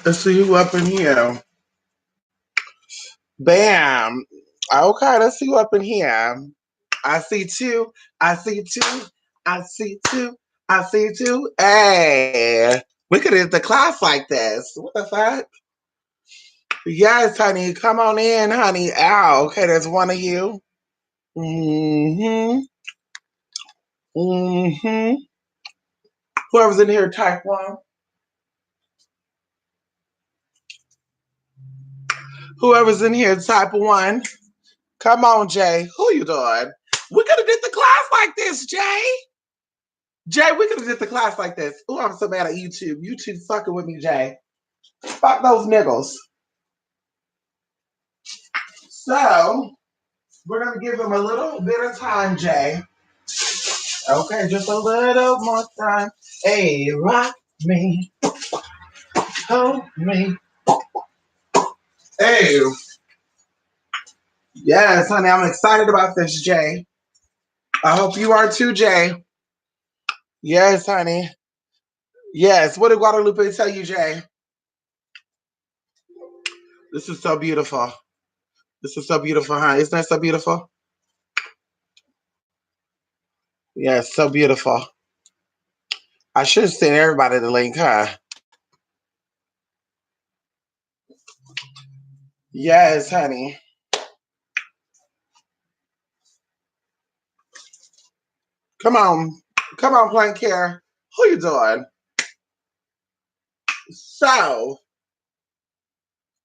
Let's see who up in here. Bam. Okay, let's see who up in here. I see two. I see two. I see two. I see two. Hey, we could hit the class like this. What the fuck? Yes, honey. Come on in, honey. Ow. Okay, there's one of you. Mm-hmm. Mm-hmm. Whoever's in here, type one. Whoever's in here, type one. Come on, Jay. Who you doing? We could have did the class like this, Jay. Jay, we could have did the class like this. Oh, I'm so mad at YouTube. YouTube fucking with me, Jay. Fuck those niggles. So, we're going to give him a little bit of time, Jay. Okay, just a little more time. Hey, rock me. Hold me. Hey. Yes, honey, I'm excited about this, Jay. I hope you are too, Jay. Yes, honey. Yes, what did Guadalupe tell you, Jay? This is so beautiful. This is so beautiful, huh? Isn't that so beautiful? Yes, so beautiful. I should have sent everybody the link, huh? Yes, honey. Come on. Come on, Plank Care. Who you doing? So,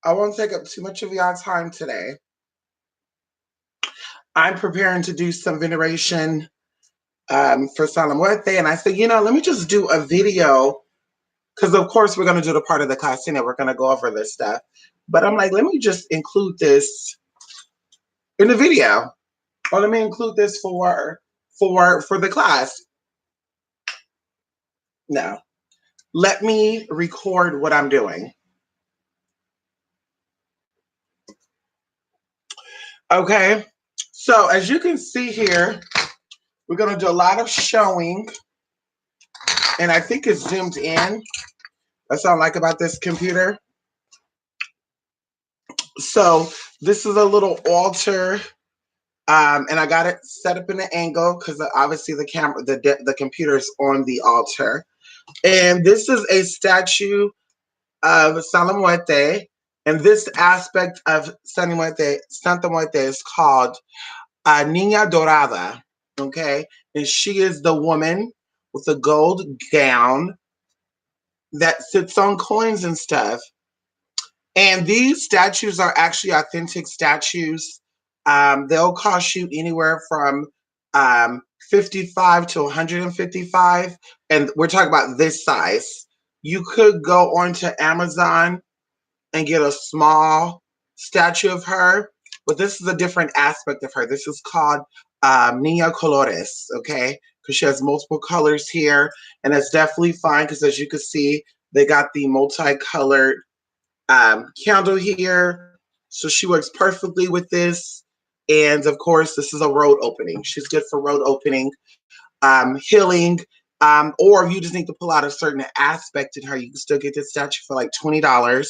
I won't take up too much of y'all time today. I'm preparing to do some veneration for San Muerte, and I said, let me just do a video, because of course we're going to do the part of the class, we're going to go over this stuff. But I'm like, let me just include this in the video. Or let me include this for the class. No. Let me record what I'm doing. Okay. So as you can see here, we're going to do a lot of showing. And I think it's zoomed in. That's what I like about this computer. So this is a little altar. And I got it set up in an angle because obviously the camera, the computer's on the altar. And this is a statue of Santa Muerte. And this aspect of Santa Muerte is called Niña Dorada. Okay. And she is the woman with the gold gown that sits on coins and stuff. And these statues are actually authentic statues. They'll cost you anywhere from 55 to 155. And we're talking about this size. You could go onto Amazon and get a small statue of her, but this is a different aspect of her. This is called Niña Colores, okay? Because she has multiple colors here, and it's definitely fine because as you can see, they got the multicolored candle here, so she works perfectly with this. And of course, this is a road opening. She's good for road opening, healing, or if you just need to pull out a certain aspect in her, you can still get this statue for like $20.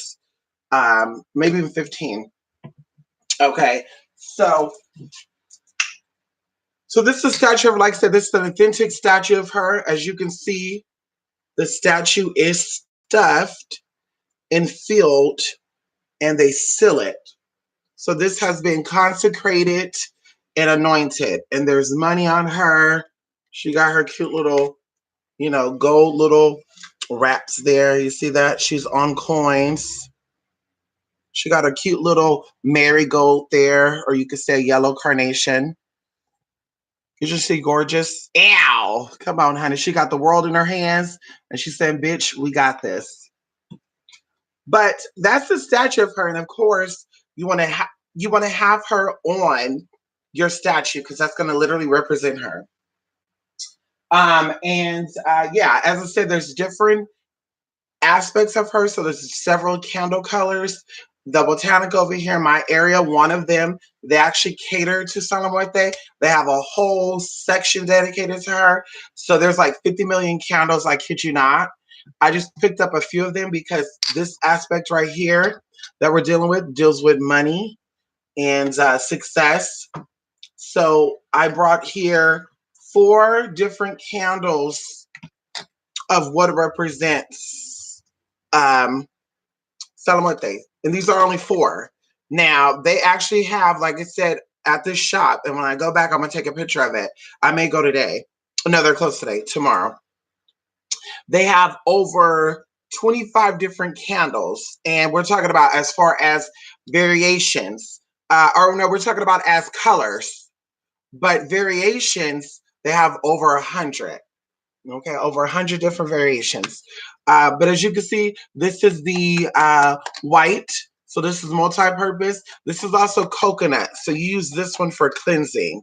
Maybe even 15. Okay, so this is a statue of, like I said, this is an authentic statue of her. As you can see, the statue is stuffed and filled, and they seal it. So this has been consecrated and anointed, and there's money on her. She got her cute little, gold little wraps there. You see that? She's on coins. She got a cute little marigold there, or you could say yellow carnation. You just see gorgeous. Ow! Come on, honey. She got the world in her hands, and she's saying, bitch, we got this. But that's the statue of her, and of course, you want to have her on your statue because that's going to literally represent her. Yeah, as I said, there's different aspects of her. So there's several candle colors. The Botanic over here in my area, one of them, they actually cater to Santa Muerte. They have a whole section dedicated to her. So there's like 50 million candles, I kid you not. I just picked up a few of them because this aspect right here that we're dealing with deals with money and success. So I brought here 4 different candles of what represents um, Salamote. And these are only 4. Now, they actually have, like I said, at this shop, and when I go back, I'm going to take a picture of it. I may go today. No, they're closed today, tomorrow. They have over 25 different candles, and we're talking about as far as variations, or no, we're talking about as colors, but variations, they have over 100. Okay, over 100 different variations. But as you can see, this is the white. So this is multi-purpose. This is also coconut. So you use this one for cleansing,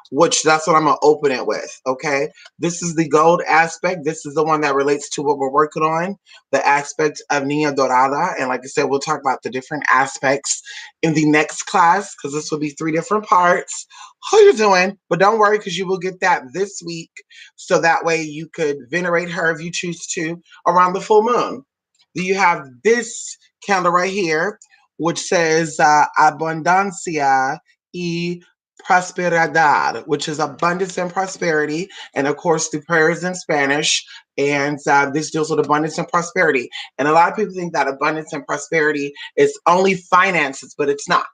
which that's what I'm going to open it with, okay? This is the gold aspect. This is the one that relates to what we're working on, the aspect of Niña Dorada. And like I said, we'll talk about the different aspects in the next class because this will be 3 different parts. How you doing? But don't worry because you will get that this week so that way you could venerate her if you choose to around the full moon. Do you have this candle right here, which says Abundancia y prosperidad, which is abundance and prosperity. And of course, the prayer is in Spanish. And this deals with abundance and prosperity. And a lot of people think that abundance and prosperity is only finances, but it's not.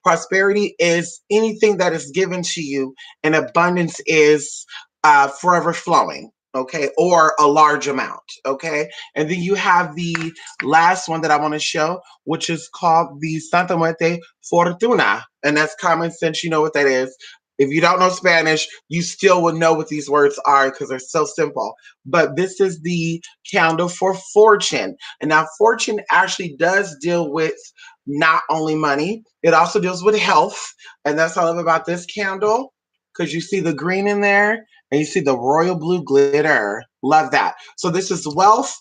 Prosperity is anything that is given to you, and abundance is forever flowing, okay, or a large amount, okay. And then you have the last one that I want to show, which is called the Santa Muerte Fortuna, and that's common sense. You know what that is. If you don't know Spanish, you still would know what these words are because they're so simple. But this is the candle for fortune. And now fortune actually does deal with not only money, it also deals with health. And that's what I love about this candle, because you see the green in there and you see the royal blue glitter. Love that. So this is wealth,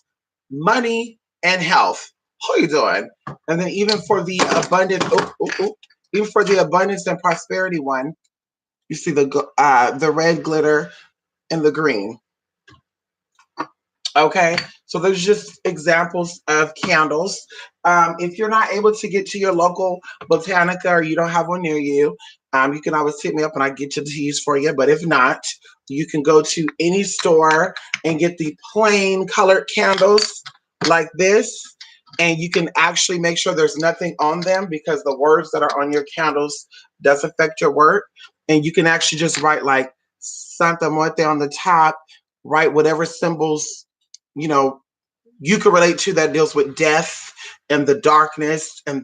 money, and health. How you doing? And then even for the abundant, even for the abundance and prosperity one, you see the red glitter and the green. Okay, so there's just examples of candles. If you're not able to get to your local Botanica or you don't have one near you, you can always hit me up and I get you the use for you. But if not, you can go to any store and get the plain colored candles like this. And you can actually make sure there's nothing on them because the words that are on your candles does affect your work. And you can actually just write like Santa Muerte on the top, write whatever symbols you know you can relate to that deals with death and the darkness and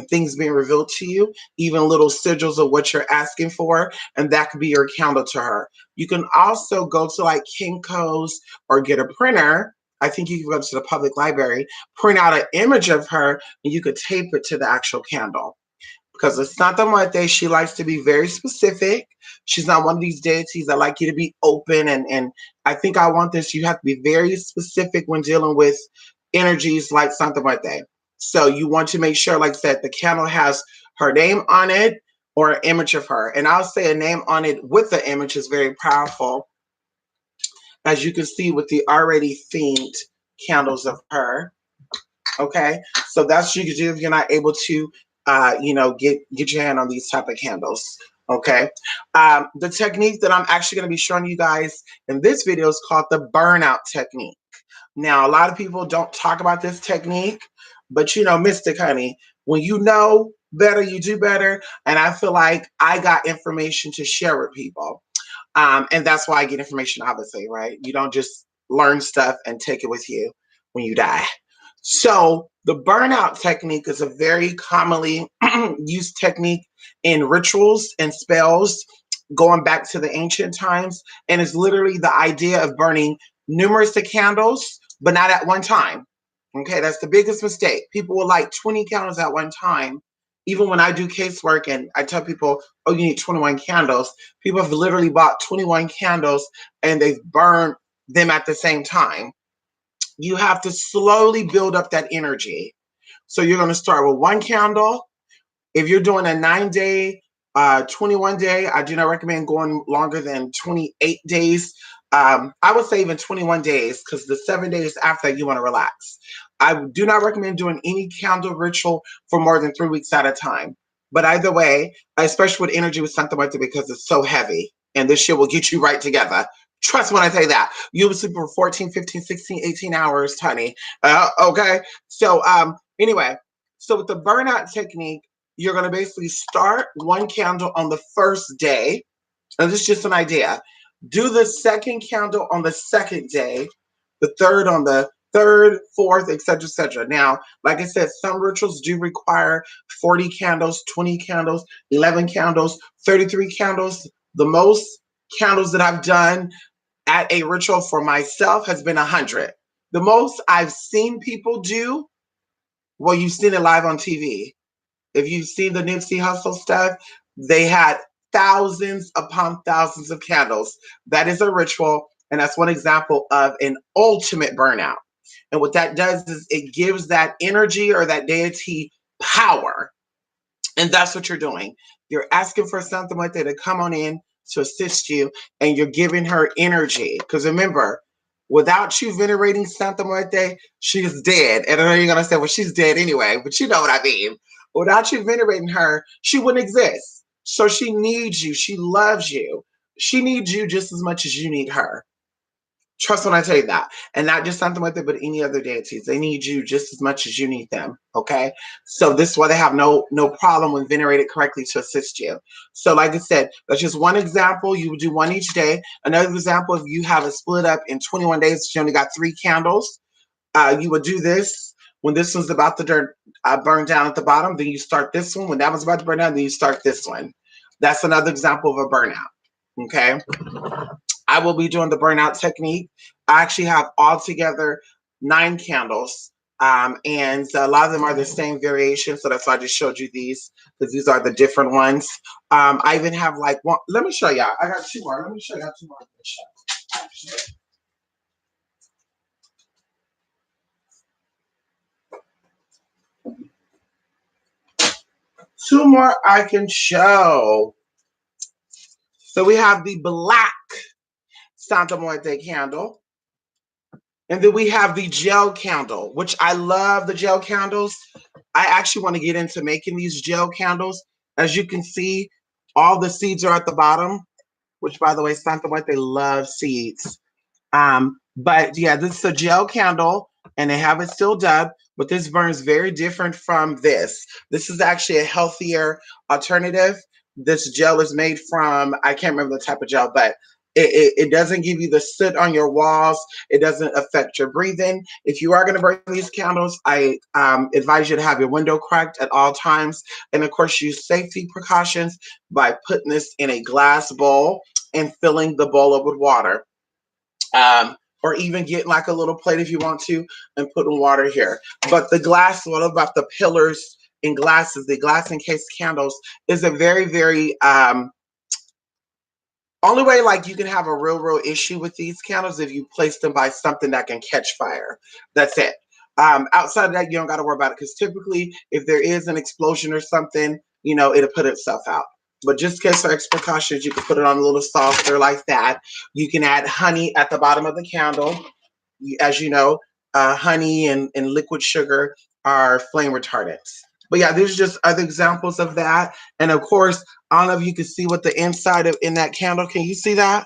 things being revealed to you, even little sigils of what you're asking for, and that could be your candle to her. You can also go to like Kinko's or get a printer. I think you can go to the public library, print out an image of her, and you could tape it to the actual candle because it's not the Muerte. She likes to be very specific. She's not one of these deities that like you to be open. And I think I want this. You have to be very specific when dealing with energies like Santa Muerte. So you want to make sure, like I said, the candle has her name on it or an image of her. And I'll say a name on it with the image is very powerful, as you can see with the already themed candles of her. Okay, so that's what you can do if you're not able to, get your hand on these type of candles. Okay, the technique that I'm actually going to be showing you guys in this video is called the burnout technique. Now, a lot of people don't talk about this technique, but Mystic Honey, when you know better, you do better. And I feel like I got information to share with people. And that's why I get information, obviously, right? You don't just learn stuff and take it with you when you die. So the burnout technique is a very commonly used technique in rituals and spells going back to the ancient times. And it's literally the idea of burning numerous of candles, but not at one time. Okay, that's the biggest mistake. People will light 20 candles at one time. Even when I do casework and I tell people, oh, you need 21 candles, people have literally bought 21 candles and they've burned them at the same time. You have to slowly build up that energy. So you're going to start with 1 candle. If you're doing a 9-day, 21-day, I do not recommend going longer than 28 days I would say even 21 days, because the 7 days after you want to relax. I do not recommend doing any candle ritual for more than 3 weeks at a time. But either way, especially with energy with Santa Muerte, because it's so heavy and this shit will get you right together. Trust when I say that. You will sleep for 14, 15, 16, 18 hours, honey. Okay. So, anyway, so with the burnout technique, you're going to basically start one candle on the first day. And this is just an idea. Do the second candle on the second day, the third on the third, fourth, etc., etc. Now, like I said, some rituals do require 40 candles, 20 candles, 11 candles, 33 candles. The most candles that I've done at a ritual for myself has been 100. The most I've seen people do, well, you've seen it live on TV. If you've seen the Nipsey Hussle stuff, they had thousands upon thousands of candles. That is a ritual, and that's one example of an ultimate burnout. And what that does is it gives that energy or that deity power. And that's what you're doing. You're asking for something like that to come on in to assist you, and you're giving her energy. Because remember, without you venerating Santa Muerte, she's dead. And I know you're going to say, well, she's dead anyway, but you know what I mean. Without you venerating her, she wouldn't exist. So she needs you. She loves you. She needs you just as much as you need her. Trust when I tell you that. And not just something like that, but any other deities. They need you just as much as you need them. Okay. So this is why they have no problem when venerated correctly to assist you. So like I said, that's just one example. You would do one each day. Another example, if you have it split up in 21 days, you only got 3 candles. You would do this when this one's about to burn down at the bottom. Then you start this one. When that one's about to burn down, then you start this one. That's another example of a burnout. Okay. I will be doing the burnout technique. I actually have altogether 9 candles. And a lot of them are the same variation. So that's why I just showed you these, because these are the different ones. I even have like one. Let me show y'all. I got 2 more. Let me show y'all 2 more. Actually. 2 more I can show. So we have the black Santa Muerte candle. And then we have the gel candle, which I love the gel candles. I actually want to get into making these gel candles. As you can see, all the seeds are at the bottom, which by the way, Santa Muerte loves seeds. But yeah, this is a gel candle and they have it sealed up, but this burns very different from this. This is actually a healthier alternative. This gel is made from, I can't remember the type of gel, but it doesn't give you the soot on your walls. It doesn't affect your breathing. If you are going to burn these candles, I advise you to have your window cracked at all times. And of course, use safety precautions by putting this in a glass bowl and filling the bowl up with water. Or even get like a little plate if you want to and put in water here. But the glass, what about the pillars in glasses, the glass encased candles is a very, very, only way like you can have a real issue with these candles if you place them by something that can catch fire. That's it. Outside of that, you don't got to worry about it because typically if there is an explosion or something, you know, it'll put itself out. But just in case for extra precautions, you can put it on a little saucer like that. You can add honey at the bottom of the candle. As you know, honey and liquid sugar are flame retardants. But yeah, there's just other examples of that. And of course, I don't know if you can see what the inside of in that candle. Can you see that?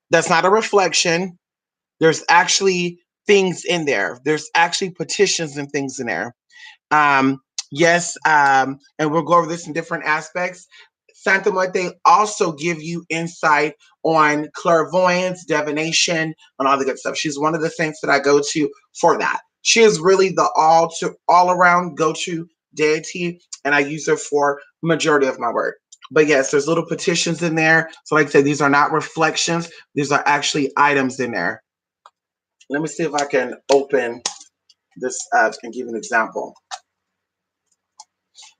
That's not a reflection. There's actually things in there. There's actually petitions and things in there. Um, yes, and we'll go over this in different aspects. Santa Muerte also give you insight on clairvoyance, divination, and all the good stuff. She's one of the saints that I go to for that. She is really the all around go to deity, and I use her for majority of my work. But yes, there's little petitions in there. So like I said, these are not reflections. These are actually items in there. Let me see if I can open this up and give an example.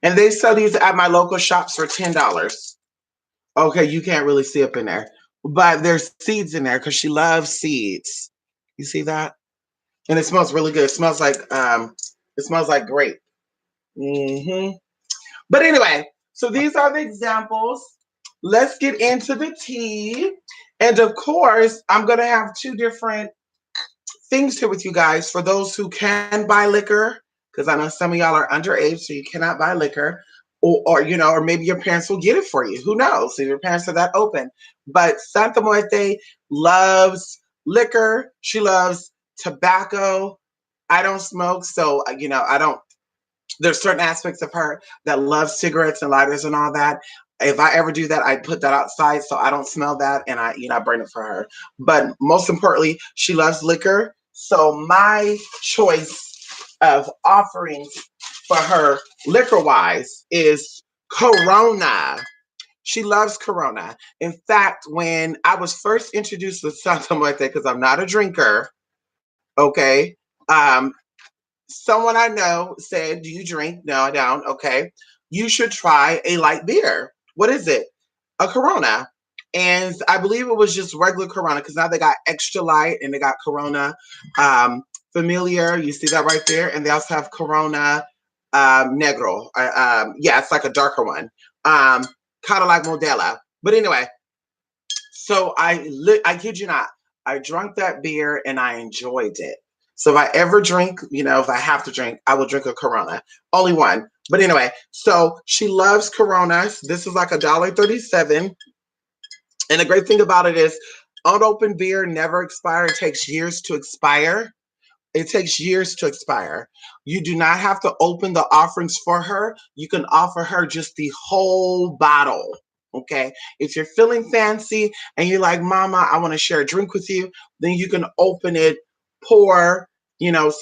And they sell these at my local shops for $10. Okay, you can't really see up in there, but there's seeds in there because she loves seeds. You see that? And it smells really good. It smells like grape. Hmm. But anyway, so these are the examples. Let's get into the tea. And of course, I'm going to have two different things here with you guys for those who can buy liquor, because I know some of y'all are underage, so you cannot buy liquor. Or maybe your parents will get it for you. Who knows? If your parents are that open. But Santa Muerte loves liquor. She loves tobacco. I don't smoke, so I don't. There's certain aspects of her that love cigarettes and lighters and all that. If I ever do that, I put that outside so I don't smell that, and I burn it for her. But most importantly, she loves liquor. So my choice of offerings for her liquor wise is Corona. She loves Corona. In fact, when I was first introduced to something like that, because I'm not a drinker, okay, um, someone I know said, "Do you drink?" No, I don't. Okay. You should try a light beer. What is it? A Corona. And I believe it was just regular Corona because now they got extra light and they got Corona um, Familiar. You see that right there. And they also have Corona Negro. Yeah, it's like a darker one. Um, Kind of like Modelo. But anyway, so I kid you not, I drank that beer and I enjoyed it. So if I ever drink, if I have to drink, I will drink a Corona. Only one. But anyway, so she loves Coronas. This is like $1.37. And the great thing about it is unopened beer never expires. It takes years to expire. It takes years to expire. You do not have to open the offerings for her. You can offer her just the whole bottle. Okay. If you're feeling fancy and you're like, Mama, I want to share a drink with you, then you can open it, pour,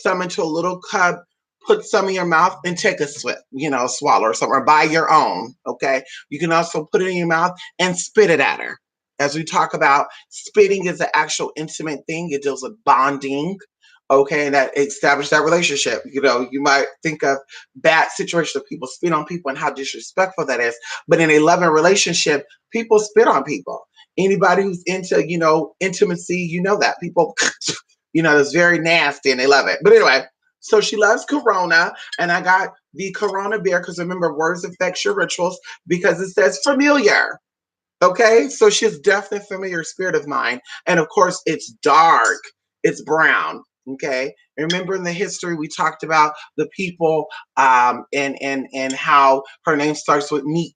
some into a little cup, put some in your mouth and take a swip, swallow or something, or buy your own. Okay. You can also put it in your mouth and spit it at her. As we talk about, spitting is an actual intimate thing. It deals with bonding, okay, and that establish that relationship. You might think of bad situations of people spit on people and how disrespectful that is, but in a loving relationship, people spit on people. Anybody who's into intimacy, that people it's very nasty and they love it. But anyway, so she loves Corona, and I got the Corona beer because remember, words affect your rituals, because it says familiar. Okay, so she's definitely a familiar spirit of mine. And of course, it's dark, it's brown. Okay, remember in the history we talked about the people, and how her name starts with Meek,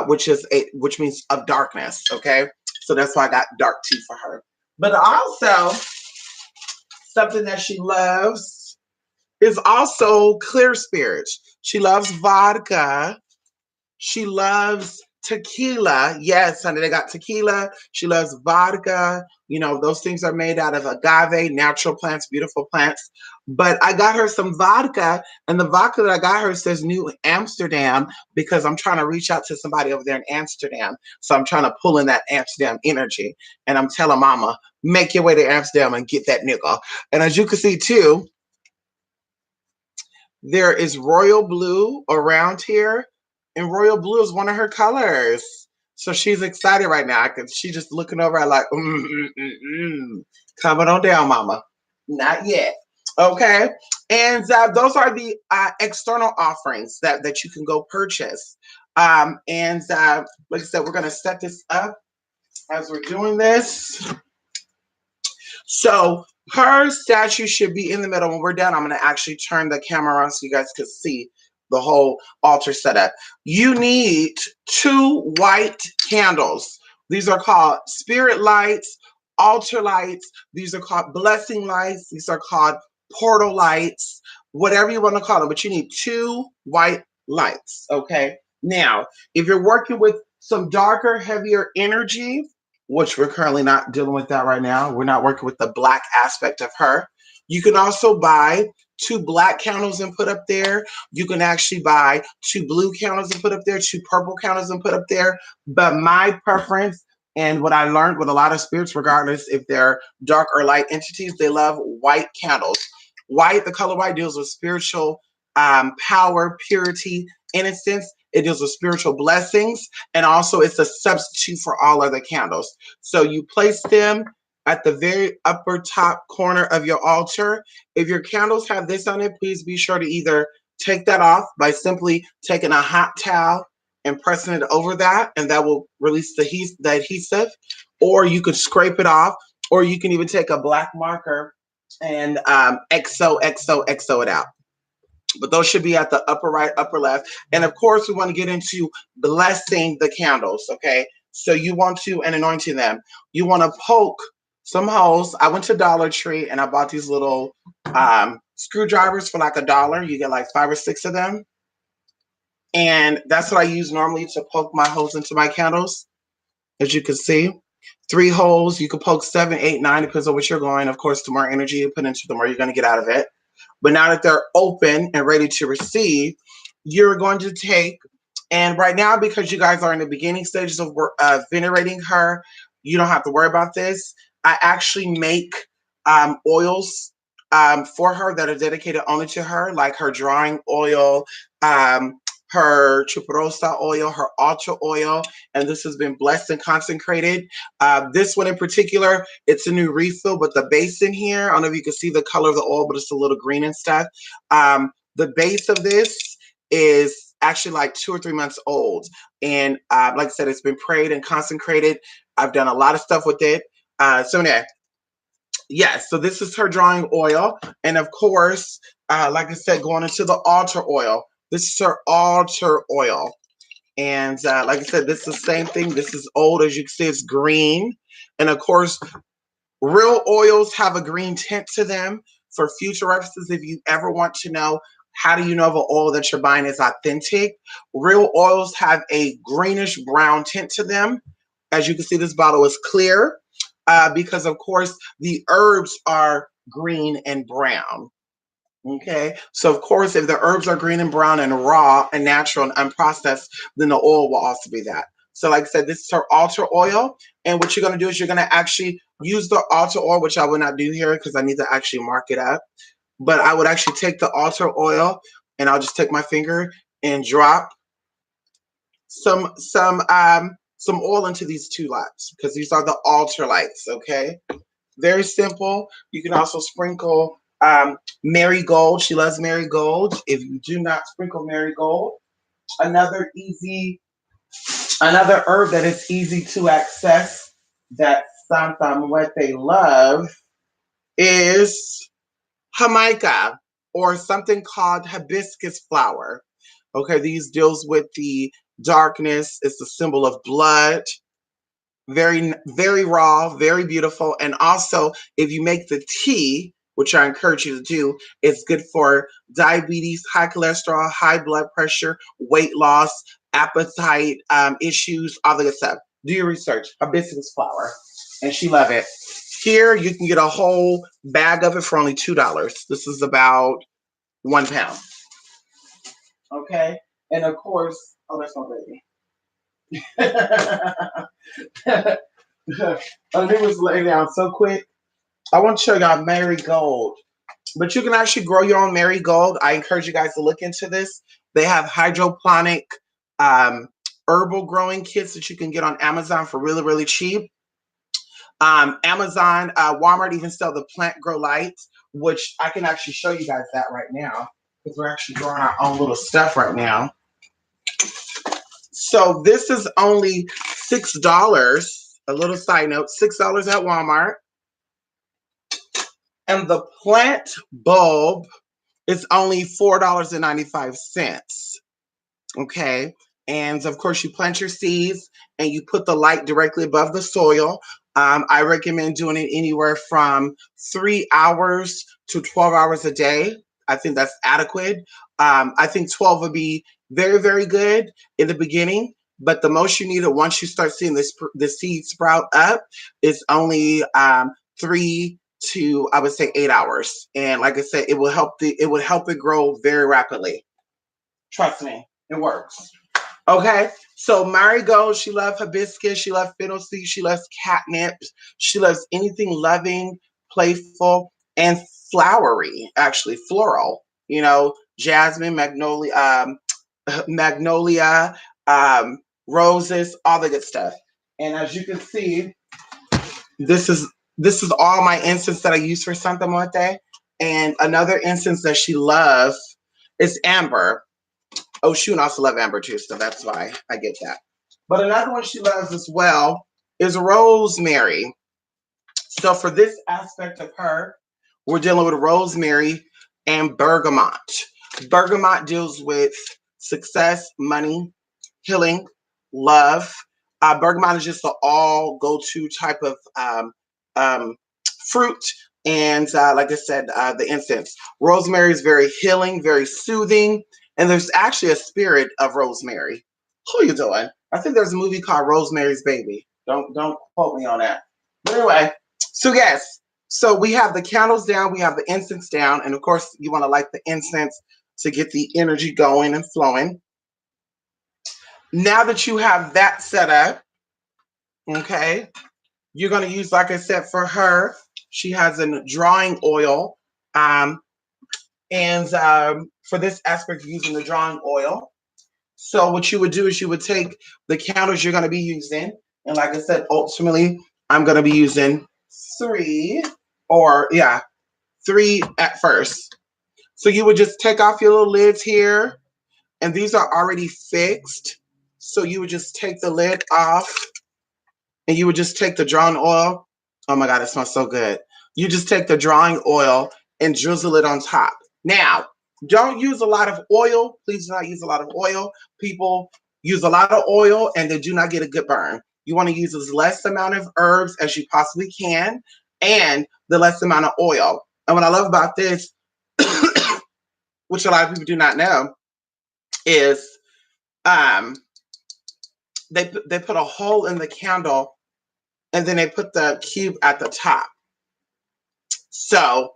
which means of darkness. Okay, so that's why I got dark tea for her. But also something that she loves is also clear spirits. She loves vodka. She loves tequila. Yes, honey, they got tequila. She loves vodka. Those things are made out of agave, natural plants, beautiful plants. But I got her some vodka, and the vodka that I got her says New Amsterdam because I'm trying to reach out to somebody over there in Amsterdam. So I'm trying to pull in that Amsterdam energy. And I'm telling Mama, make your way to Amsterdam and get that nickel. And as you can see, too, there is royal blue around here, and royal blue is one of her colors. So she's excited right now because she's just looking over at like, coming on down, Mama. Not yet. Okay. And those are the external offerings that you can go purchase. And like I said, we're going to set this up as we're doing this. So her statue should be in the middle. When we're done, I'm going to actually turn the camera around so you guys can see the whole altar setup. You need 2 white candles. These are called spirit lights, altar lights. These are called blessing lights. These are called portal lights, whatever you want to call them. But you need 2 white lights, okay? Now, if you're working with some darker, heavier energy, which we're currently not dealing with that right now. We're not working with the black aspect of her. You can also buy 2 black candles and put up there. You can actually buy 2 blue candles and put up there, 2 purple candles and put up there. But my preference, and what I learned with a lot of spirits, regardless if they're dark or light entities, they love white candles. White, the color white, deals with spiritual power, purity, innocence. It deals with spiritual blessings, and also it's a substitute for all other candles. So you place them at the very upper top corner of your altar. If your candles have this on it, please be sure to either take that off by simply taking a hot towel and pressing it over that, and that will release the adhesive. or you could scrape it off, or you can even take a black marker and XO it out. But those should be at the upper right, upper left. And of course, we want to get into blessing the candles. Okay. So you want to, and anointing them, you want to poke some holes. I went to Dollar Tree and I bought these little screwdrivers for like $1. You get like 5 or 6 of them. And that's what I use normally to poke my holes into my candles. As you can see, 3 holes. You can poke 7, 8, 9, depends on what you're going. Of course, the more energy you put into, the more you're going to get out of it. But now that they're open and ready to receive, you're going to take, and right now, because you guys are in the beginning stages of venerating her, you don't have to worry about this. I actually make oils for her that are dedicated only to her, like her drawing oil, her chuparosa oil, her altar oil, and this has been blessed and consecrated. This one in particular, it's a new refill, but the base in here, I don't know if you can see the color of the oil, but it's a little green and stuff. The base of this is actually like 2 or 3 months old. And like I said, it's been prayed and consecrated. I've done a lot of stuff with it. So anyway, yes, so this is her drawing oil. And of course, like I said, going into the altar oil. This is her altar oil. And like I said, this is the same thing. This is old. As you can see, it's green. And of course, real oils have a green tint to them. For future references, if you ever want to know how do you know if an oil that you're buying is authentic, real oils have a greenish brown tint to them. As you can see, this bottle is clear because, of course, the herbs are green and brown. Okay, so of course, if the herbs are green and brown and raw and natural and unprocessed, then the oil will also be that. So, like I said, this is her altar oil. And what you're going to do is you're going to actually use the altar oil, which I will not do here because I need to actually mark it up. But I would actually take the altar oil and I'll just take my finger and drop some oil into these 2 lights because these are the altar lights. Okay, very simple. You can also sprinkle marigold. She loves marigold. If you do not sprinkle marigold, another herb that is easy to access that Santa Muerte love is Jamaica, or something called hibiscus flower. Okay, these deals with the darkness. It's a symbol of blood. Very, very raw, very beautiful. And also, if you make the tea, which I encourage you to do, it's good for diabetes, high cholesterol, high blood pressure, weight loss, appetite issues, all the good stuff. Do your research. Hibiscus flower, and she love it. Here, you can get a whole bag of it for only $2. This is about 1 pound. Okay, and of course, oh, that's my baby. Oh, they was laying down so quick. I want to show y'all marigold, but you can actually grow your own marigold. I encourage you guys to look into this. They have hydroponic herbal growing kits that you can get on Amazon for really, really cheap. Amazon, Walmart even sell the plant grow lights, which I can actually show you guys that right now because we're actually growing our own little stuff right now. So this is only $6. A little side note, $6 at Walmart. And the plant bulb is only $4.95. Okay. And of course, you plant your seeds and you put the light directly above the soil. I recommend doing it anywhere from 3 hours to 12 hours a day. I think that's adequate. I think 12 would be very, very good in the beginning. But the most you need it once you start seeing the seed sprout up is only 3 to, I would say, 8 hours. And like I said, it will help it grow very rapidly. Trust me, it works. Okay, so marigold, she loves hibiscus, she loves fiddle seed, she loves catnip, she loves anything loving, playful, and flowery, actually floral. You know, jasmine, magnolia, roses, all the good stuff. And as you can see, this is all my incense that I use for Santa Muerte. And another incense that she loves is amber. Oh, Shun also love amber too, so that's why I get that. But another one she loves as well is rosemary. So for this aspect of her, we're dealing with rosemary and bergamot. Bergamot deals with success, money, healing, love. Bergamot is just an all go-to type of um, fruit. And like I said, the incense. Rosemary is very healing, very soothing. And there's actually a spirit of rosemary. Who are you doing? I think there's a movie called Rosemary's Baby. Don't quote me on that. But anyway, so yes, so we have the candles down, we have the incense down, and of course you want to light the incense to get the energy going and flowing. Now that you have that set up, okay, you're going to use, like I said, for her, she has a drawing oil. Um, and for this aspect, you're using the drawing oil. So what you would do is you would take the candles you're going to be using. And like I said, ultimately, I'm going to be using three or, yeah, three at first. So you would just take off your little lids here. And these are already fixed. So you would just take the lid off and you would just take the drawing oil. Oh my God, it smells so good. You just take the drawing oil and drizzle it on top. Now, don't use a lot of oil. Please do not use a lot of oil. People use a lot of oil and they do not get a good burn. You want to use as less amount of herbs as you possibly can and the less amount of oil. And what I love about this, which a lot of people do not know, is um, they put a hole in the candle and then they put the cube at the top. So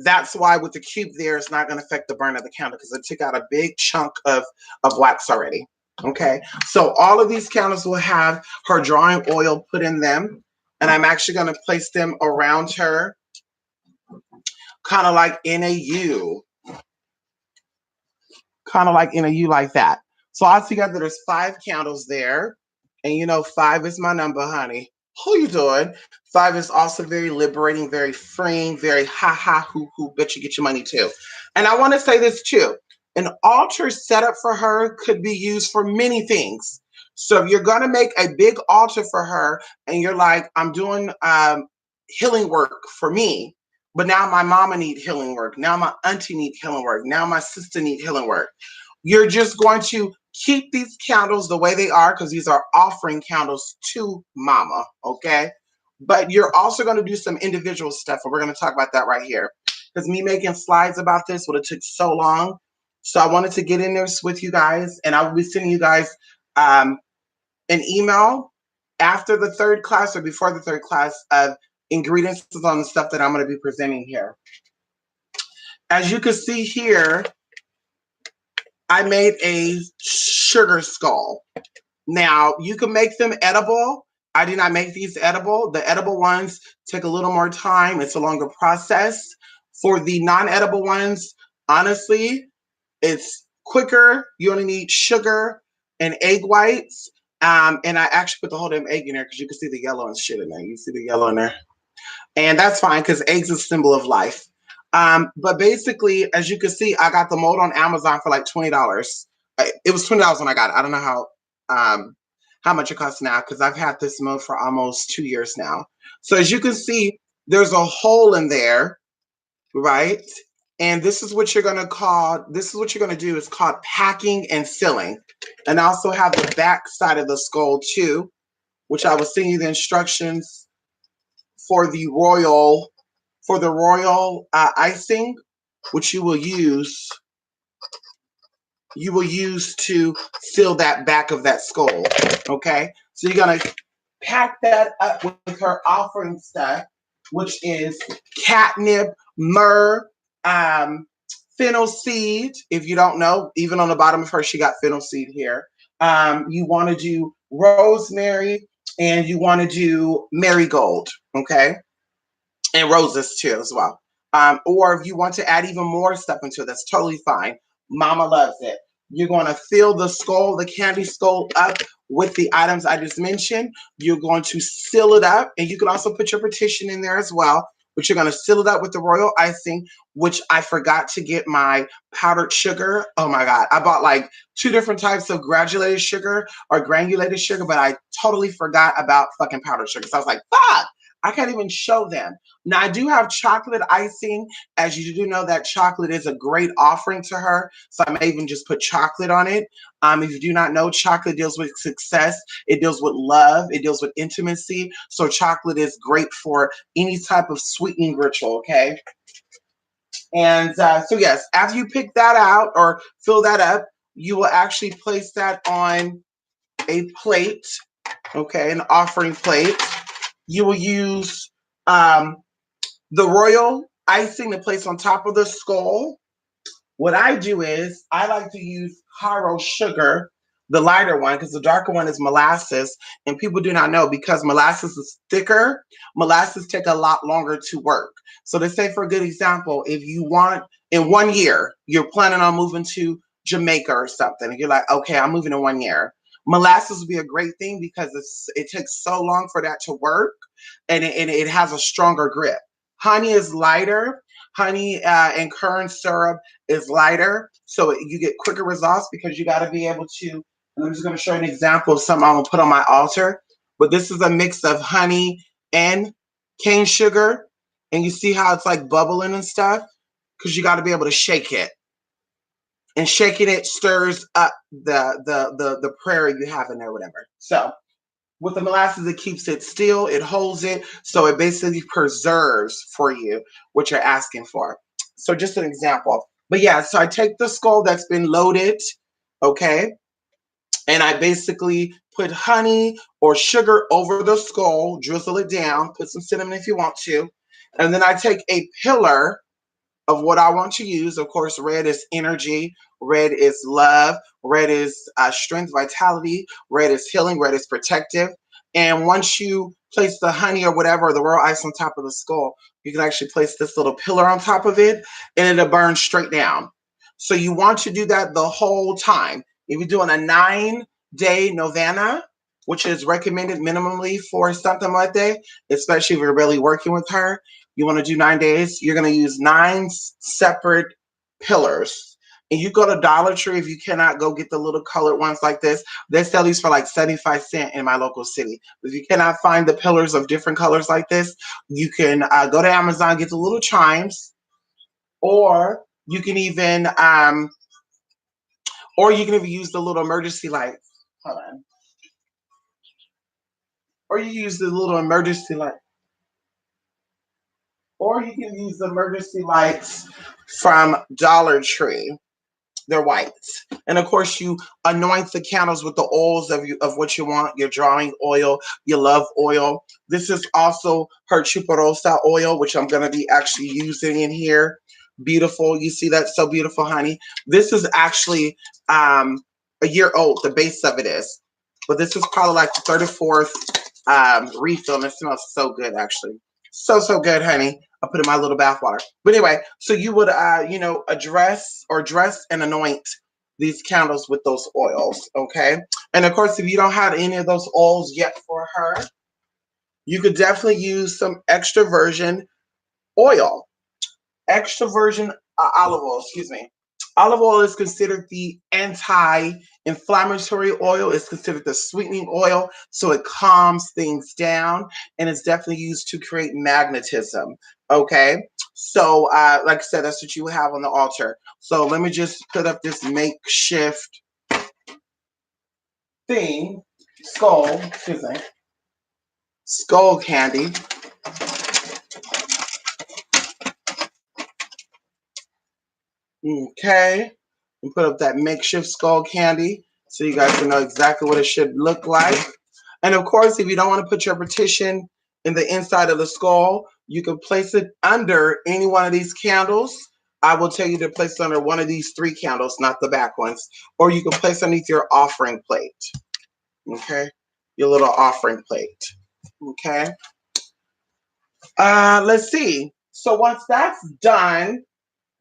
that's why with the cube there, it's not going to affect the burn of the candle because it took out a big chunk of wax already. Okay, so all of these candles will have her drawing oil put in them. And I'm actually going to place them around her, kind of like in a U. Kind of like in a U like that. So altogether, there's 5 candles there. And you know, 5 is my number, honey. Who you doing? 5 is also very liberating, very freeing, very ha ha hoo hoo, bet you get your money too. And I want to say this too. An altar setup for her could be used for many things. So if you're going to make a big altar for her and you're like, I'm doing healing work for me, but now my mama need healing work. Now my auntie need healing work. Now my sister need healing work. You're just going to keep these candles the way they are because these are offering candles to mama, okay? But you're also going to do some individual stuff, and we're going to talk about that right here. Because me making slides about this would have took so long. So I wanted to get in there with you guys, and I will be sending you guys an email after the 3rd class or before the 3rd class of ingredients on the stuff that I'm going to be presenting here. As you can see here, I made a sugar skull. Now, you can make them edible. I did not make these edible. The edible ones take a little more time. It's a longer process. For the non-edible ones, honestly, it's quicker. You only need sugar and egg whites. And I actually put the whole damn egg in there because you can see the yellow and shit in there. You see the yellow in there. And that's fine because eggs is a symbol of life. But basically, as you can see, I got the mold on Amazon for like $20. It was $20 when I got it. I don't know how much it costs now because I've had this mold for almost 2 years now. So as you can see, there's a hole in there, right? And this is what you're going to do is called packing and filling. And I also have the back side of the skull too, which I will send you the instructions for the royal icing, which you will use to fill that back of that skull. Okay, so you're gonna pack that up with her offering stuff, which is catnip, myrrh, fennel seed. If you don't know, even on the bottom of her, she got fennel seed here. You want to do rosemary and you want to do marigold. Okay. And roses too as well. Or if you want to add even more stuff into it, that's totally fine. Mama loves it. You're going to fill the skull, the candy skull up with the items I just mentioned. You're going to seal it up, and you can also put your petition in there as well, but you're going to seal it up with the royal icing, which I forgot to get my powdered sugar. Oh my God. I bought like two different types of granulated sugar, but I totally forgot about fucking powdered sugar. So I was like, fuck, I can't even show them. Now I do have chocolate icing. As you do know, that chocolate is a great offering to her. So I may even just put chocolate on it. If you do not know, chocolate deals with success. It deals with love. It deals with intimacy. So chocolate is great for any type of sweetening ritual, okay? And so yes, after you pick that out or fill that up, you will actually place that on a plate, okay, an offering plate. You will use the royal icing to place on top of the skull. What I do is I like to use Haro sugar, the lighter one, because the darker one is molasses. And people do not know because molasses is thicker, molasses take a lot longer to work. So to say for a good example, if you want in 1 year, you're planning on moving to Jamaica or something, and you're like, okay, I'm moving in 1 year. Molasses would be a great thing because it takes so long for that to work, and it has a stronger grip. Honey is lighter. Honey and currant syrup is lighter, so you get quicker results because you got to be able to. And I'm just going to show you an example of something I'm going to put on my altar. But this is a mix of honey and cane sugar, and you see how it's like bubbling and stuff because you got to be able to shake it, and shaking it stirs up the prayer you have in there, whatever. So with the molasses, it keeps it still, it holds it, so it basically preserves for you what you're asking for. So just an example. But yeah, so I take the skull that's been loaded, okay, and I basically put honey or sugar over the skull, drizzle it down, put some cinnamon if you want to, and then I take a pillar of what I want to use. Of course, red is energy, red is love, red is strength, vitality, red is healing, red is protective. And once you place the honey or whatever, the royal ice on top of the skull, you can actually place this little pillar on top of it and it'll burn straight down. So you want to do that the whole time. If you're doing a 9-day novena, which is recommended minimally for something like that, especially if you're really working with her, you want to do 9 days, you're going to use 9 separate pillars. And you go to Dollar Tree if you cannot go get the little colored ones like this. They sell these for like 75 cents in my local city. If you cannot find the pillars of different colors like this, you can go to Amazon, get the little chimes, or you can even use the little emergency lights. Hold on. Or you use the little emergency light. Or you can use the emergency lights from Dollar Tree. They're white. And of course, you anoint the candles with the oils of what you want, your drawing oil, your love oil. This is also her chuparosa oil, which I'm going to be actually using in here. Beautiful. You see that? So beautiful, honey. This is actually a year old. The base of it is. But this is probably like the 34th refill, and it smells so good, actually. So, so good, honey. I put in my little bath water. But anyway, so you would, address or dress and anoint these candles with those oils, okay? And of course, if you don't have any of those oils yet for her, you could definitely use some extra virgin oil, extra virgin olive oil, excuse me. Olive oil is considered the anti-inflammatory oil. It's considered the sweetening oil, so it calms things down, and it's definitely used to create magnetism. Okay, so like I said, that's what you have on the altar. So let me just put up this makeshift thing, skull candy. Okay, and put up that makeshift skull candy so you guys can know exactly what it should look like. And of course, if you don't want to put your petition in the inside of the skull, you can place it under any one of these candles. I will tell you to place it under one of these 3 candles, not the back ones. Or you can place underneath your offering plate. Okay? Your little offering plate. Okay? Let's see. So once that's done,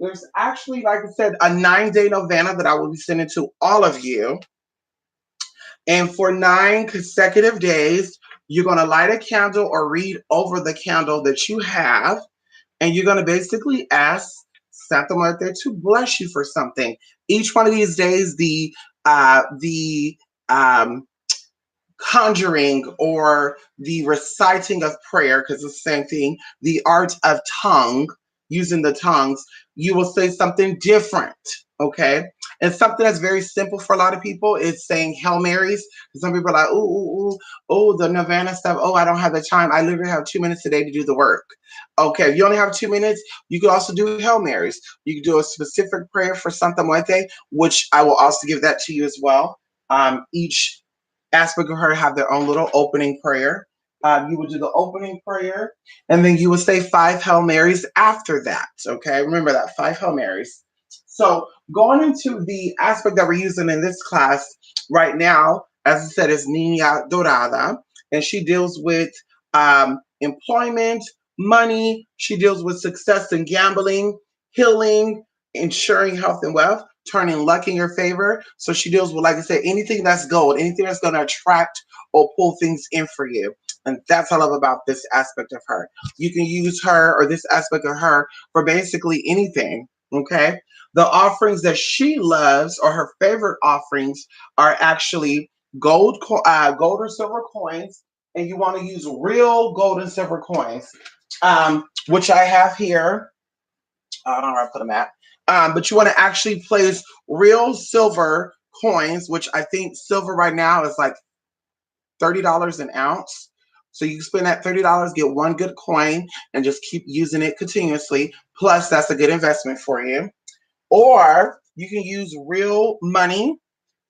there's actually, like I said, a 9-day novena that I will be sending to all of you. And for 9 consecutive days, you're going to light a candle or read over the candle that you have. and you're going to basically ask Santa Muerte to bless you for something. Each one of these days, the um, conjuring or the reciting of prayer, because it's the same thing, the art of tongue, using the tongues, you will say something different. Okay. And something that's very simple for a lot of people is saying Hail Marys. Some people are like, the Nirvana stuff. Oh, I don't have the time. I literally have 2 minutes a day to do the work. Okay. If you only have 2 minutes, you can also do Hail Marys. You can do a specific prayer for Santa Muerte, which I will also give that to you as well. Each aspect of her have their own little opening prayer. You would do the opening prayer, and then you would say 5 Hail Marys after that. Okay, remember that 5 Hail Marys. So going into the aspect that we're using in this class right now, as I said, is Nina Dorada, and she deals with employment, money. She deals with success in gambling, healing, ensuring health and wealth, turning luck in your favor. So she deals with, like I said, anything that's gold, anything that's going to attract or pull things in for you. And that's what I love about this aspect of her. You can use her or this aspect of her for basically anything. Okay. The offerings that she loves or her favorite offerings are actually gold or silver coins. And you want to use real gold and silver coins, which I have here. I don't know where I put them at. But you want to actually place real silver coins, which I think silver right now is like $30 an ounce. So you spend that $30, get one good coin, and just keep using it continuously. Plus, that's a good investment for you. Or you can use real money.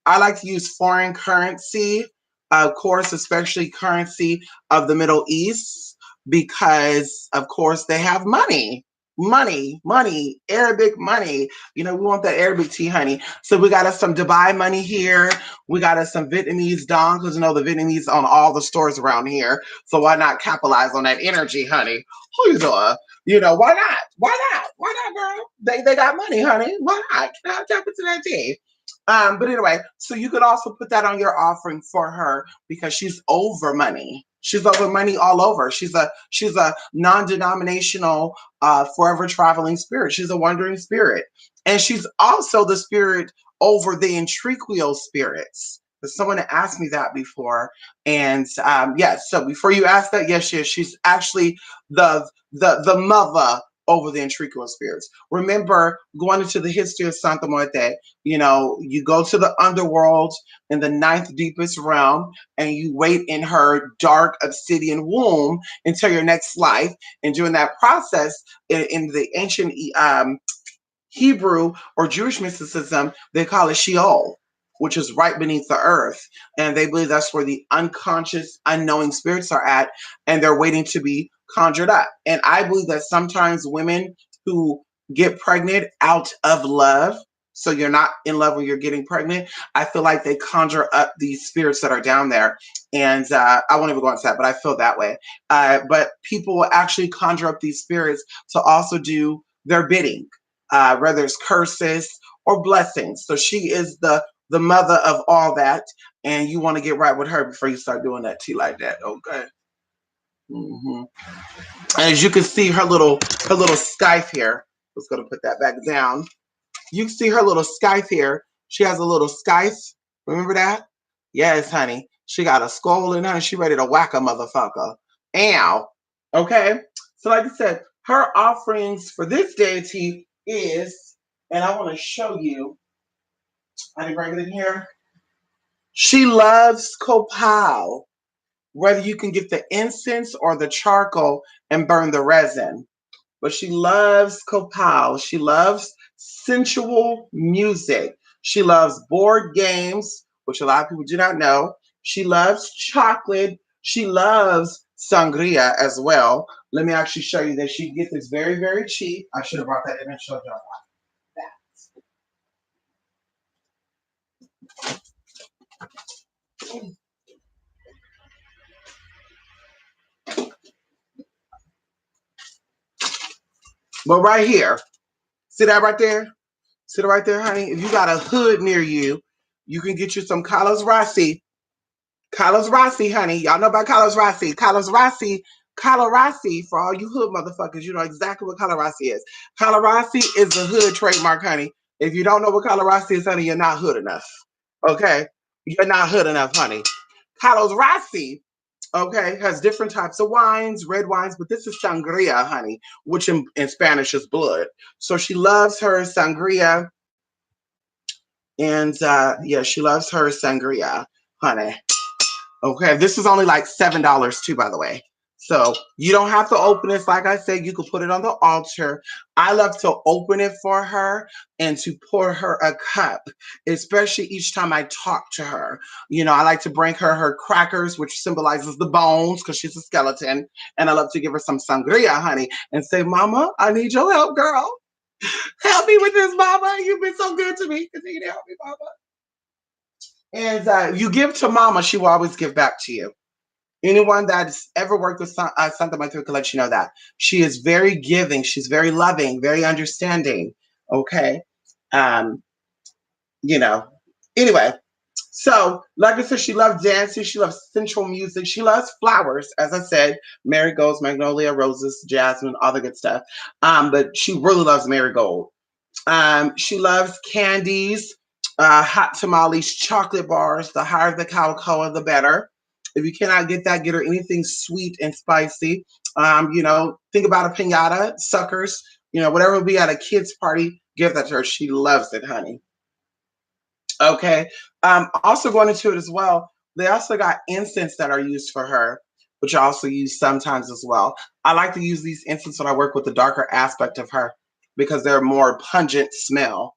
I like to use foreign currency, of course, especially currency of the Middle East, because, of course, they have money. Money, Arabic money. You know, we want that Arabic tea, honey. So we got us some Dubai money here. We got us some Vietnamese dong, because you know the Vietnamese on all the stores around here. So why not capitalize on that energy, honey? Who you doing? You know, why not? Why not? Why not, girl? They got money, honey. Why not? Can I tap into that tea? But anyway, so you could also put that on your offering for her because she's over money. She's over money all over. She's a non-denominational, forever traveling spirit. She's a wandering spirit, and she's also the spirit over the intriquial spirits. Someone asked me that before, and yes. So before you ask that, yes, she's actually the mother over the intriquial spirits. Remember, going into the history of Santa Muerte, you know, you go to the underworld in the ninth deepest realm and you wait in her dark obsidian womb until your next life. And during that process, in the ancient Hebrew or Jewish mysticism, they call it Sheol, which is right beneath the earth. And they believe that's where the unconscious, unknowing spirits are at, and they're waiting to be conjured up. And I believe that sometimes women who get pregnant out of love, so you're not in love when you're getting pregnant, I feel like they conjure up these spirits that are down there. And I won't even go into that, but I feel that way. But people will actually conjure up these spirits to also do their bidding, whether it's curses or blessings. So she is the mother of all that, and you want to get right with her before you start doing that tea like that. Okay. Mm-hmm. As you can see, her little scythe here. Let's go to put that back down. You can see her little scythe here. She has a little scythe. Remember that? Yes, honey. She got a skull in her and she ready to whack a motherfucker. Ow. Okay. So like I said, her offerings for this deity is, and I want to show you, I didn't bring it in here. She loves copal, whether you can get the incense or the charcoal and burn the resin. But she loves copal. She loves sensual music. She loves board games, which a lot of people do not know. She loves chocolate. She loves sangria as well. Let me actually show you that she can get this very, very cheap. I should have brought that in and showed you that. But right here, see that right there? See that right there, honey? If you got a hood near you, you can get you some Carlos Rossi. Carlos Rossi, honey. Y'all know about Carlos Rossi. Carlos Rossi Calarasi, for all you hood motherfuckers, you know exactly what Calarasi is. Calarasi is the hood trademark, honey. If you don't know what Calarasi is, honey, you're not hood enough. Okay? You're not hood enough, honey. Calarasi, okay, has different types of wines, red wines, but this is sangria, honey, which in Spanish is blood. So she loves her sangria, and yeah, she loves her sangria, honey. Okay, this is only like $7 too, by the way. So you don't have to open this. Like I said, you can put it on the altar. I love to open it for her and to pour her a cup, especially each time I talk to her. You know, I like to bring her crackers, which symbolizes the bones because she's a skeleton. And I love to give her some sangria, honey, and say, Mama, I need your help, girl. Help me with this, Mama. You've been so good to me. Continue to help me, Mama. And you give to Mama, she will always give back to you. Anyone that's ever worked with Santa Maria can let you know that. She is very giving. She's very loving, very understanding. Okay. Um, you know. Anyway, so like I said, she loves dancing. She loves sensual music. She loves flowers. As I said, marigolds, magnolia, roses, jasmine, all the good stuff. But she really loves marigold. She loves candies, hot tamales, chocolate bars. The higher the cacao, the better. If you cannot get that, get her anything sweet and spicy. You know, think about a pinata, suckers, you know, whatever will be at a kid's party, give that to her. She loves it, honey. Okay. Also going into it as well, they also got incense that are used for her, which I also use sometimes as well. I like to use these incense when I work with the darker aspect of her because they're more pungent smell.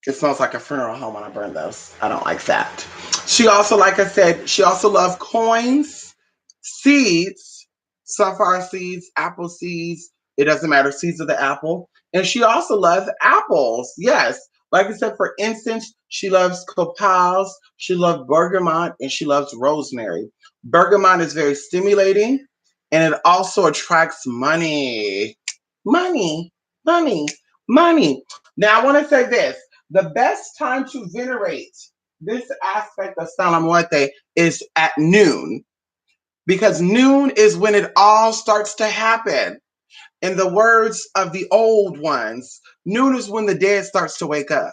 It smells like a funeral home when I burn those. I don't like that. She also, like I said, she also loves coins, seeds, sunflower seeds, apple seeds. It doesn't matter, seeds of the apple. And she also loves apples. Yes. Like I said, for instance, she loves copals, she loves bergamot, and she loves rosemary. Bergamot is very stimulating and it also attracts money. Money, money, money. Now, I want to say this the best time to venerate this aspect of Santa Muerte is at noon, because noon is when it all starts to happen. In the words of the old ones, noon is when the dead starts to wake up.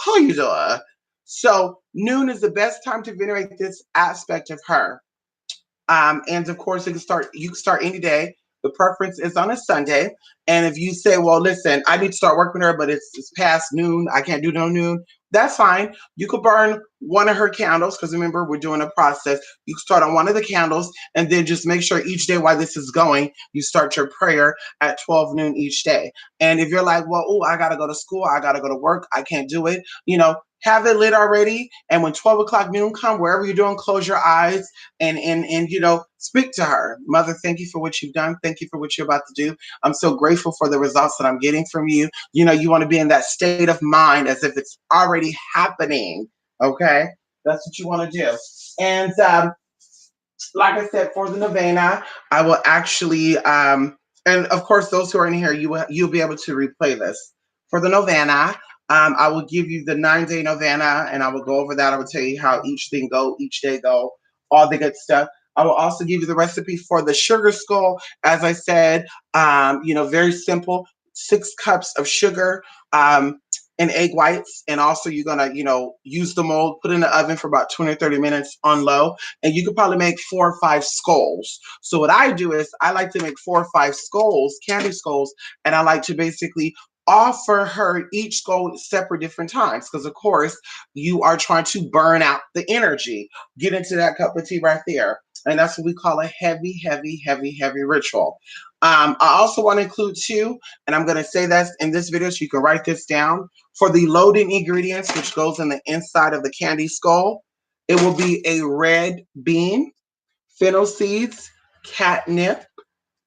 How you doing? So noon is the best time to venerate this aspect of her. And of course, you can start any day. The preference is on a Sunday. And if you say, well, listen, I need to start working with her, but it's past noon, I can't do no noon, that's fine. You could burn one of her candles, because remember, we're doing a process. You can start on one of the candles, and then just make sure each day while this is going, you start your prayer at 12 noon each day. And if you're like, well, oh, I got to go to school, I got to go to work, I can't do it, you know, have it lit already. And when 12 o'clock noon come, wherever you're doing, close your eyes and you know, speak to her. Mother, thank you for what you've done. Thank you for what you're about to do. I'm so grateful for the results that I'm getting from you. You know, you want to be in that state of mind as if it's already happening. Okay, that's what you want to do. And like I said, for the novena, I will actually and of course those who are in here, you'll be able to replay this. For the novena, I will give you the 9-day novena and I will go over that. I will tell you how each thing go, each day go, all the good stuff. I will also give you the recipe for the sugar skull. As I said, you know, very simple. 6 cups of sugar, and egg whites. And also you're gonna, you know, use the mold, put in the oven for about 20 or 30 minutes on low. And you could probably make 4 or 5 skulls. So what I do is I like to make 4 or 5 skulls, candy skulls, and I like to basically offer her each skull at separate different times. Because of course, you are trying to burn out the energy. Get into that cup of tea right there. And that's what we call a heavy, heavy, heavy, heavy ritual. I also want to include too, and I'm going to say that in this video so you can write this down. For the loading ingredients, which goes in the inside of the candy skull, it will be a red bean, fennel seeds, catnip,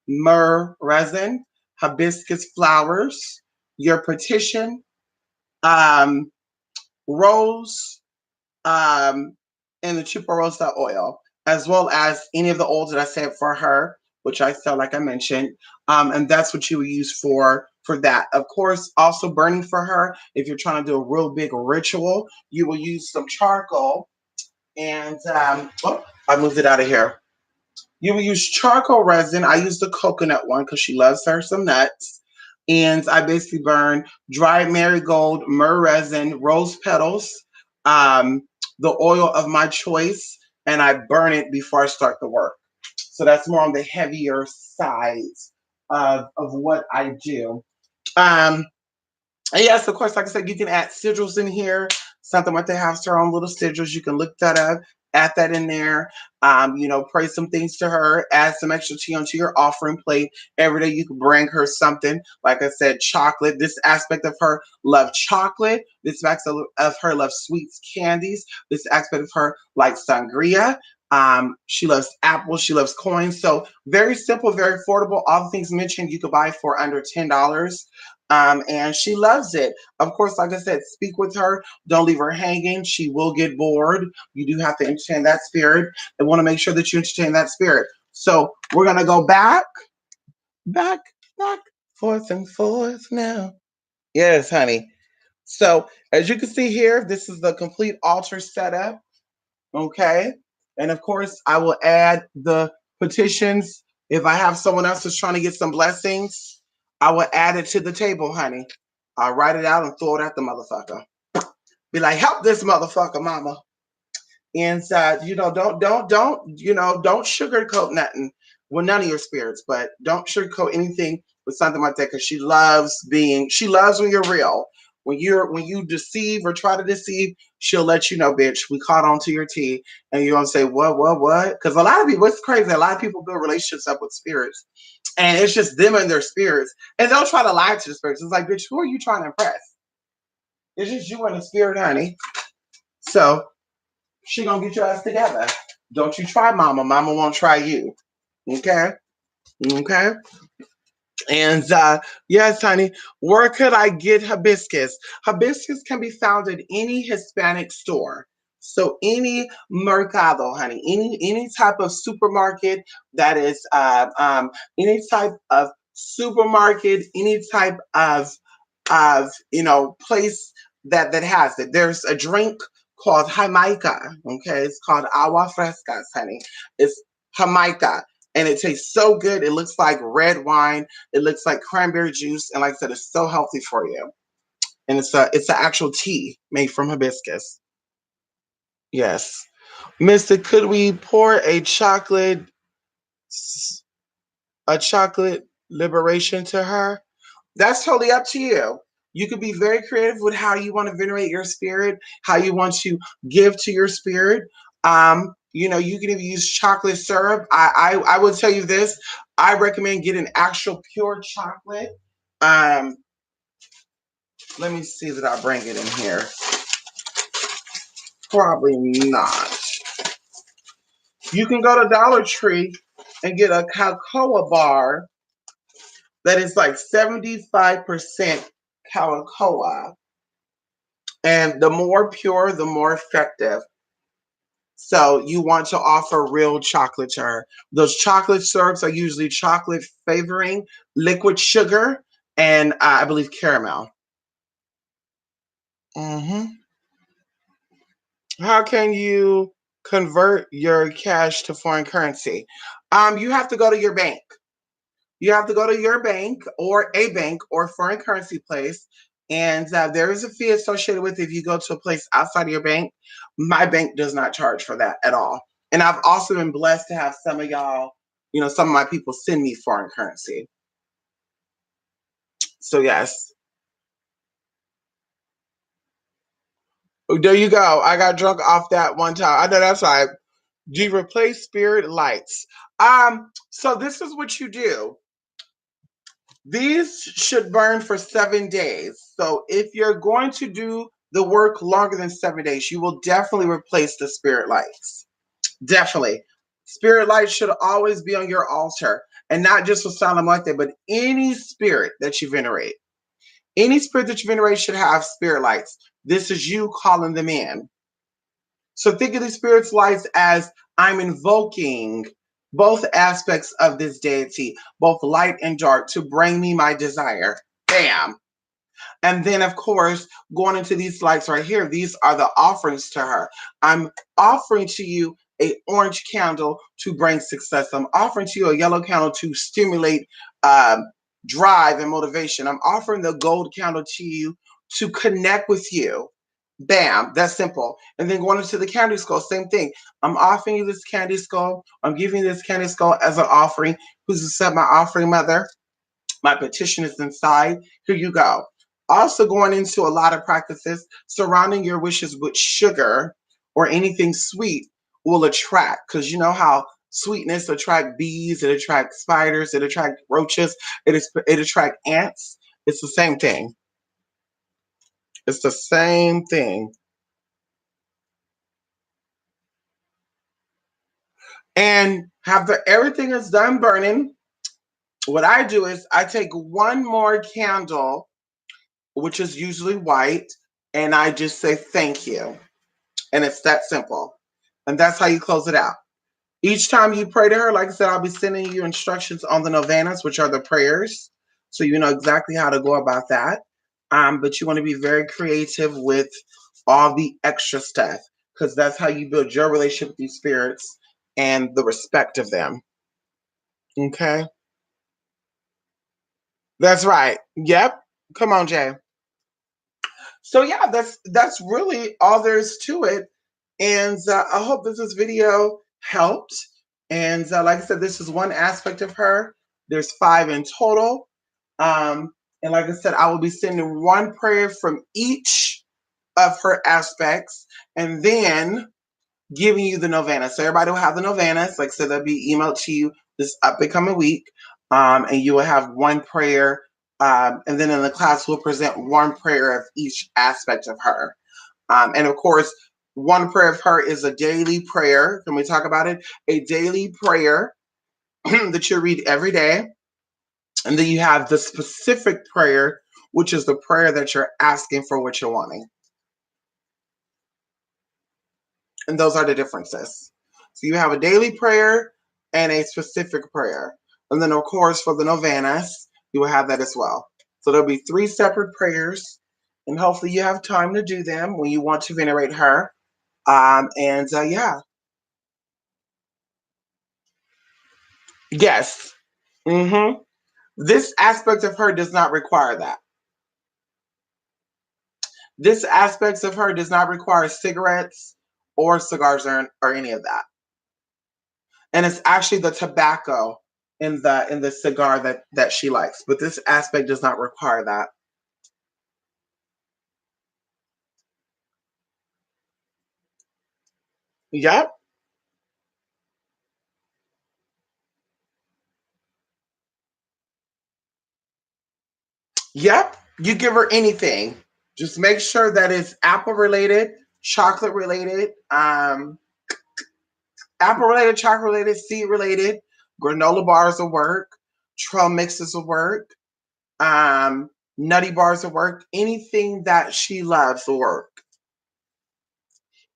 myrrh resin, hibiscus flowers, your petition, um, rose, um, and the tuberosa oil, as well as any of the oils that I said for her, which I sell, like I mentioned. And that's what you would use for that. Of course, also burning for her. If you're trying to do a real big ritual, you will use some charcoal. And oh, I moved it out of here. You will use charcoal resin. I use the coconut one because she loves her some nuts. And I basically burn dried marigold, myrrh resin, rose petals, um, the oil of my choice, and I burn it before I start the work. So that's more on the heavier side of what I do. Um, and yes, of course, like I said, you can add sigils in here. Something like they have her own little sigils. You can look that up, add that in there. Pray some things to her, add some extra tea onto your offering plate. Every day you can bring her something. Like I said, chocolate. This aspect of her love chocolate. This aspect of her love sweets, candies. This aspect of her like sangria. She loves apples. She loves coins. So very simple, very affordable. All the things mentioned you could buy for under $10. And she loves it. Of course, like I said, speak with her. Don't leave her hanging. She will get bored. You do have to entertain that spirit and want to make sure that you entertain that spirit. So we're going to go back, back, back, forth and forth now. Yes, honey. So as you can see here, this is the complete altar setup. Okay. And of course, I will add the petitions. If I have someone else that's trying to get some blessings, I will add it to the table, honey. I'll write it out and throw it at the motherfucker. Be like, help this motherfucker, mama. And don't sugarcoat nothing. Well, none of your spirits, but don't sugarcoat anything with something like that because she loves when you're real. When you deceive or try to deceive, she'll let you know, bitch, we caught on to your tea. And you're gonna say, what? Because a lot of people, it's crazy. A lot of people build relationships up with spirits. And it's just them and their spirits. And they'll try to lie to the spirits. It's like, bitch, who are you trying to impress? It's just you and the spirit, honey. So she gonna get your ass together. Don't you try mama. Mama won't try you. Okay? Okay? And yes, honey, where could I get hibiscus? Hibiscus can be found at any Hispanic store. So any mercado, honey, any type of supermarket that is any type of supermarket, any type of place that has it. There's a drink called Jamaica. Okay, it's called agua frescas, honey. It's Jamaica and it tastes so good. It looks like red wine. It looks like cranberry juice, and like I said, it's so healthy for you. And it's an actual tea made from hibiscus. Yes, Mister. Could we pour a chocolate liberation to her? That's totally up to you. You could be very creative with how you want to venerate your spirit, how you want to give to your spirit. You can even use chocolate syrup. I would tell you this. I recommend getting actual pure chocolate. Um, Let me see that I bring it in here. Probably not. You can go to Dollar Tree and get a cocoa bar that is like 75% cocoa. And the more pure, the more effective. So you want to offer real chocolate to her. Those chocolate syrups are usually chocolate flavoring, liquid sugar, and I believe caramel. Hmm. How can you convert your cash to foreign currency? You have to go to your bank. You have to go to your bank or foreign currency place. And there is a fee associated with it if you go to a place outside of your bank. My bank does not charge for that at all. And I've also been blessed to have some of y'all, some of my people send me foreign currency. So, yes. Oh, there you go. I got drunk off that one time. I know that's right. Do you replace spirit lights? So this is what you do. These should burn for 7 days. So if you're going to do the work longer than 7 days, you will definitely replace the spirit lights. Definitely. Spirit lights should always be on your altar. And not just with Solemn like that, but any spirit that you venerate. Any spirit that you venerate should have spirit lights. This is you calling them in. So think of the spirit's lights as I'm invoking both aspects of this deity, both light and dark, to bring me my desire. Bam. And then, of course, going into these lights right here, these are the offerings to her. I'm offering to you a orange candle to bring success. I'm offering to you a yellow candle to stimulate um, drive and motivation. I'm offering the gold candle to you to connect with you. Bam, that's simple. And then going into the candy skull, same thing. I'm offering you this candy skull. I'm giving you this candy skull as an offering. Who's accept my offering, mother? My petition is inside. Here you go. Also, going into a lot of practices, surrounding your wishes with sugar or anything sweet will attract, because you know how sweetness attract bees, it attracts spiders, it attracts roaches, it attracts ants. It's the same thing. It's the same thing. And after everything is done burning, what I do is I take one more candle, which is usually white, and I just say thank you. And it's that simple. And that's how you close it out. Each time you pray to her, like I said, I'll be sending you instructions on the novenas, which are the prayers. So you know exactly how to go about that. But you want to be very creative with all the extra stuff, because that's how you build your relationship with these spirits and the respect of them. Okay? That's right. Yep. Come on, Jay. So yeah, that's really all there is to it. And I hope that this video helped. And like I said, this is one aspect of her. There's 5 in total. And like I said, I will be sending one prayer from each of her aspects, and then giving you the novena. So everybody will have the novenas. Like I said, they'll be emailed to you this up and coming week. And you will have one prayer. And then in the class, we'll present one prayer of each aspect of her. And of course, one prayer of her is a daily prayer. Can we talk about it? A daily prayer that you read every day. And then you have the specific prayer, which is the prayer that you're asking for what you're wanting. And those are the differences. So you have a daily prayer and a specific prayer. And then, of course, for the novenas, you will have that as well. So there'll be 3 separate prayers. And hopefully you have time to do them when you want to venerate her. Yeah. Yes. This aspect of her does not require that. This aspect of her does not require cigarettes or cigars or any of that. And it's actually the tobacco in the cigar that she likes. But this aspect does not require that. Yep. Yep. You give her anything. Just make sure that it's apple related, chocolate related, apple related, chocolate related, seed related. Granola bars will work. Trail mixes will work. Nutty bars will work. Anything that she loves will work.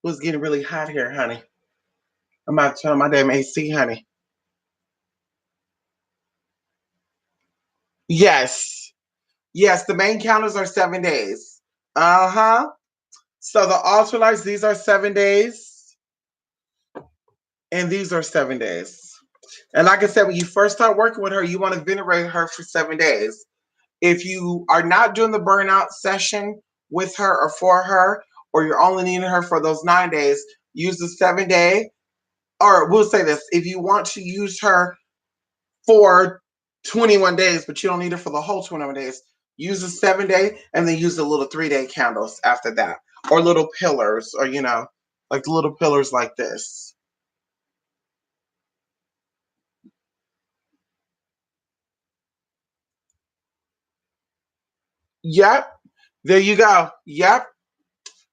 It was getting really hot here, honey. I'm about to turn on my damn AC, honey. Yes. Yes, the main counters are 7 days. Uh-huh. So the altar lights, these are 7 days. And these are 7 days. And like I said, when you first start working with her, you want to venerate her for 7 days. If you are not doing the burnout session with her or for her, or you're only needing her for those 9 days, use the 7 day. Or we'll say this, if you want to use her for 21 days, but you don't need her for the whole 21 days, use the 7 day and then use the little 3 day candles after that. Or little pillars, or like little pillars like this. Yep. There you go. Yep.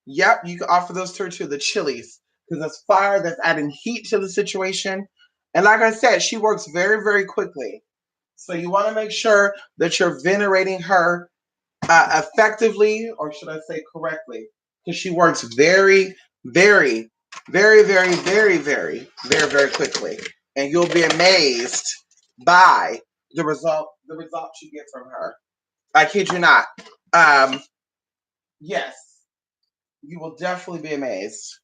Yep. You can offer those to her to the chilies, because that's fire that's adding heat to the situation. And like I said, she works very, very quickly. So you want to make sure that you're venerating her effectively, or should I say correctly, because she works very, very, very, very, very, very, very quickly, and you'll be amazed by the results you get from her. I kid you not. Um, yes, you will definitely be amazed.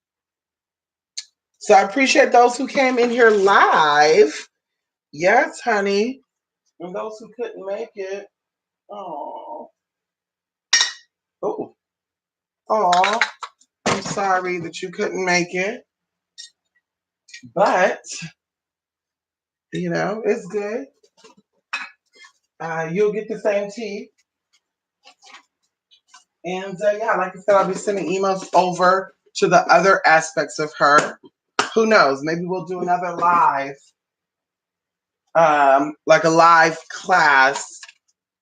So I appreciate those who came in here live. Yes, honey. And those who couldn't make it. Oh. Oh. Oh. I'm sorry that you couldn't make it. But, it's good. You'll get the same tea. And yeah, like I said, I'll be sending emails over to the other aspects of her. Who knows? Maybe we'll do another live, like a live class,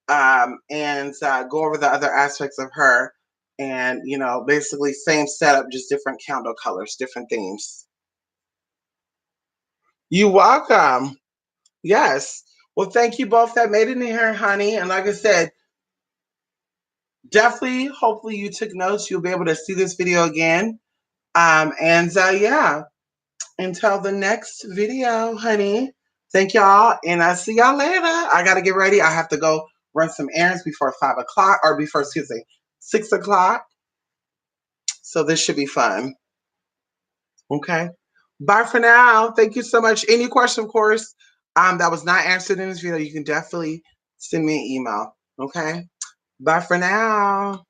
and go over the other aspects of her. And, basically same setup, just different candle colors, different themes. You welcome. Yes. Well, thank you both that made it in here, honey. And like I said, definitely, hopefully you took notes. You'll be able to see this video again. And yeah, until the next video, honey. Thank y'all, and I'll see y'all later. I gotta get ready. I have to go run some errands before 5 o'clock, or before, 6 o'clock. So this should be fun. Okay. Bye for now. Thank you so much. Any question, of course, that was not answered in this video, you can definitely send me an email. Okay. Bye for now.